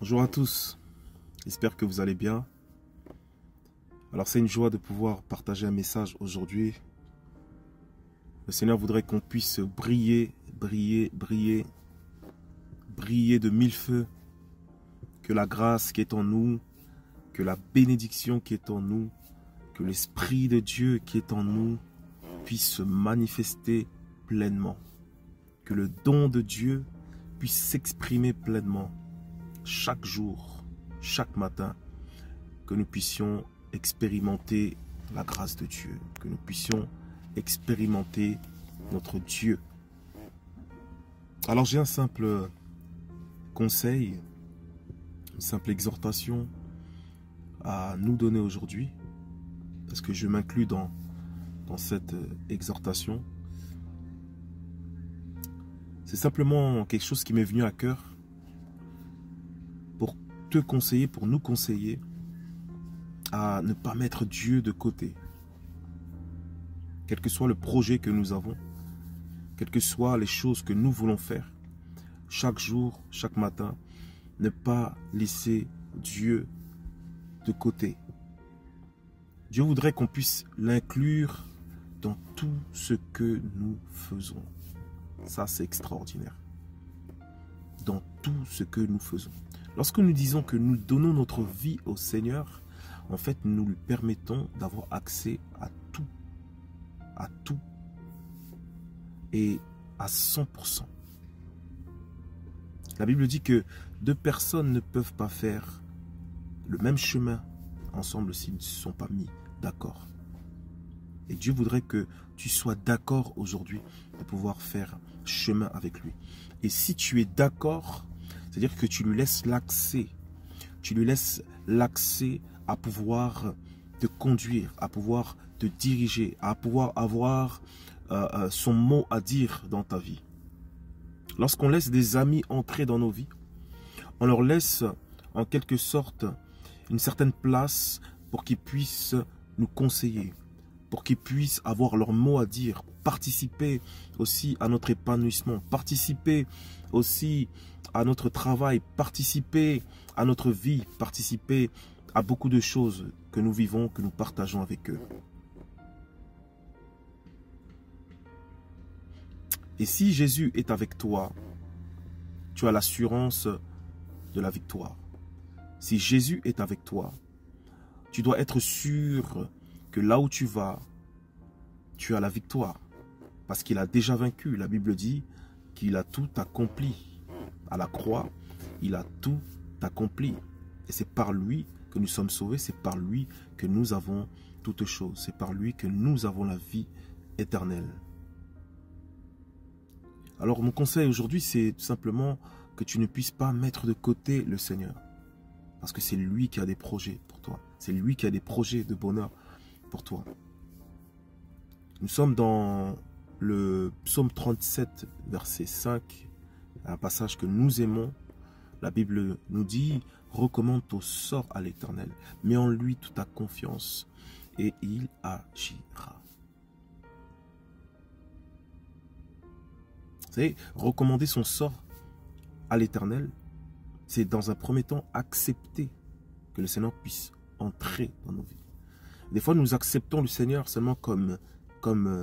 Bonjour à tous, j'espère que vous allez bien. Alors c'est une joie de pouvoir partager un message aujourd'hui. Le Seigneur voudrait qu'on puisse briller de mille feux. Que la grâce qui est en nous, que la bénédiction qui est en nous, que l'Esprit de Dieu qui est en nous puisse se manifester pleinement. Que le don de Dieu puisse s'exprimer pleinement. Chaque jour, chaque matin, que nous puissions expérimenter la grâce de Dieu, que nous puissions expérimenter notre Dieu. Alors j'ai un simple conseil, une simple exhortation à nous donner aujourd'hui, parce que je m'inclus dans cette exhortation. C'est simplement quelque chose qui m'est venu à cœur pour te conseiller, pour nous conseiller à ne pas mettre Dieu de côté. Quel que soit le projet que nous avons, quelles que soient les choses que nous voulons faire, chaque jour, chaque matin, ne pas laisser Dieu de côté. Dieu voudrait qu'on puisse l'inclure dans tout ce que nous faisons. Ça, c'est extraordinaire. Dans tout ce que nous faisons. Lorsque nous disons que nous donnons notre vie au Seigneur, en fait, nous lui permettons d'avoir accès à tout, et à 100%. La Bible dit que deux personnes ne peuvent pas faire le même chemin ensemble s'ils ne se sont pas mis d'accord. Et Dieu voudrait que tu sois d'accord aujourd'hui de pouvoir faire chemin avec lui. Et si tu es d'accord, c'est-à-dire que tu lui laisses l'accès. Tu lui laisses l'accès à pouvoir te conduire, à pouvoir te diriger, à pouvoir avoir son mot à dire dans ta vie. Lorsqu'on laisse des amis entrer dans nos vies, on leur laisse en quelque sorte une certaine place pour qu'ils puissent nous conseiller, pour qu'ils puissent avoir leur mot à dire, participer aussi à notre épanouissement, participer aussi à notre travail, participer à notre vie, participer à beaucoup de choses que nous vivons, que nous partageons avec eux. Et si Jésus est avec toi, tu as l'assurance de la victoire. Si Jésus est avec toi, tu dois être sûr que là où tu vas, tu as la victoire. Parce qu'il a déjà vaincu. La Bible dit qu'il a tout accompli. À la croix, il a tout accompli. Et c'est par lui que nous sommes sauvés. C'est par lui que nous avons toutes choses. C'est par lui que nous avons la vie éternelle. Alors mon conseil aujourd'hui, c'est tout simplement que tu ne puisses pas mettre de côté le Seigneur. Parce que c'est lui qui a des projets pour toi. C'est lui qui a des projets de bonheur pour toi. Nous sommes dans le psaume 37, verset 5, un passage que nous aimons. La Bible nous dit, recommande ton sort à l'Éternel, mets en lui toute ta confiance et il agira. Vous savez, recommander son sort à l'Éternel, c'est dans un premier temps accepter que le Seigneur puisse entrer dans nos vies. Des fois, nous acceptons le Seigneur seulement comme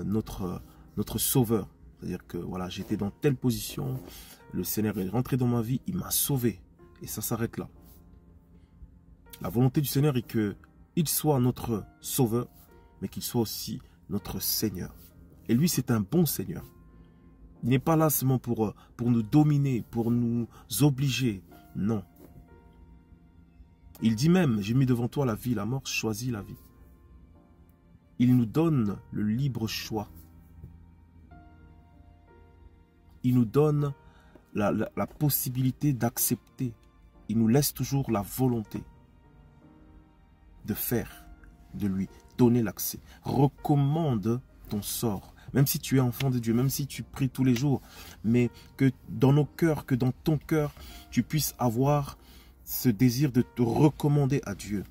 notre sauveur. C'est-à-dire que voilà, j'étais dans telle position, le Seigneur est rentré dans ma vie, il m'a sauvé. Et ça s'arrête là. La volonté du Seigneur est qu'il soit notre sauveur, mais qu'il soit aussi notre Seigneur. Et lui, c'est un bon Seigneur. Il n'est pas là seulement pour nous dominer, pour nous obliger. Non. Il dit même, j'ai mis devant toi la vie et la mort, choisis la vie. Il nous donne le libre choix. Il nous donne la possibilité d'accepter. Il nous laisse toujours la volonté de faire de lui, donner l'accès. Recommande ton sort. Même si tu es enfant de Dieu, même si tu pries tous les jours, mais que dans nos cœurs, que dans ton cœur, tu puisses avoir ce désir de te recommander à Dieu.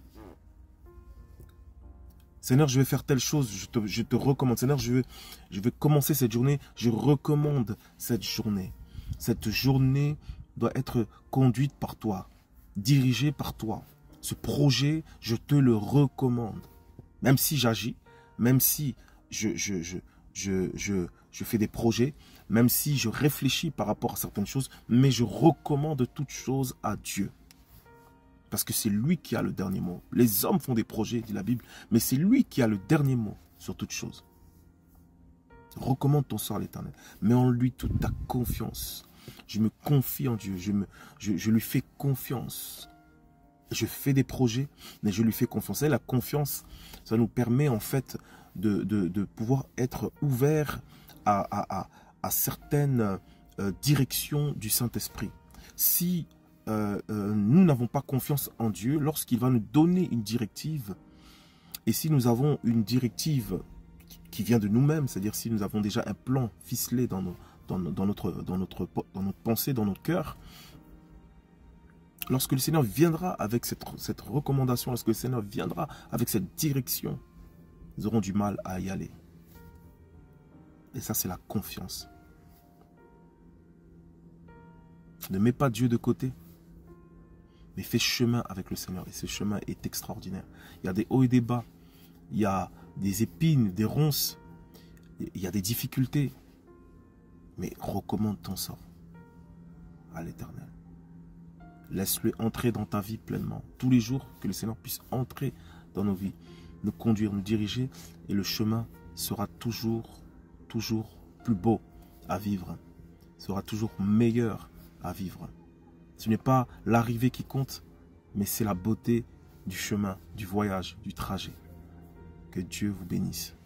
Seigneur, je vais faire telle chose, je te recommande. Seigneur, je vais commencer cette journée, je recommande cette journée. Cette journée doit être conduite par toi. dirigé par toi. Ce projet, je te le recommande. Même si j'agis, même si je fais des projets, même si je réfléchis par rapport à certaines choses, mais je recommande toutes choses à Dieu. Parce que c'est lui qui a le dernier mot. Les hommes font des projets, dit la Bible, mais c'est lui qui a le dernier mot sur toutes choses. Recommande ton sort à l'Éternel. Mets en lui toute ta confiance. Je me confie en Dieu. Je lui fais confiance. Je fais des projets, mais je lui fais confiance. Et la confiance, ça nous permet en fait de pouvoir être ouvert à certaines directions du Saint-Esprit. Si nous n'avons pas confiance en Dieu, lorsqu'il va nous donner une directive, et si nous avons une directive qui vient de nous-mêmes, c'est-à-dire si nous avons déjà un plan ficelé dans notre pensée, dans notre cœur, lorsque le Seigneur viendra avec cette recommandation, lorsque le Seigneur viendra avec cette direction, nous aurons du mal à y aller. Et ça, c'est la confiance. Ne mets pas Dieu de côté, mais fais chemin avec le Seigneur. Et ce chemin est extraordinaire. Il y a des hauts et des bas, il y a des épines, des ronces, il y a des difficultés. Mais recommande ton sort à l'Éternel. Laisse-le entrer dans ta vie pleinement. Tous les jours, que le Seigneur puisse entrer dans nos vies, nous conduire, nous diriger. Et le chemin sera toujours plus beau à vivre. Sera toujours meilleur à vivre. Ce n'est pas l'arrivée qui compte, mais c'est la beauté du chemin, du voyage, du trajet. Que Dieu vous bénisse.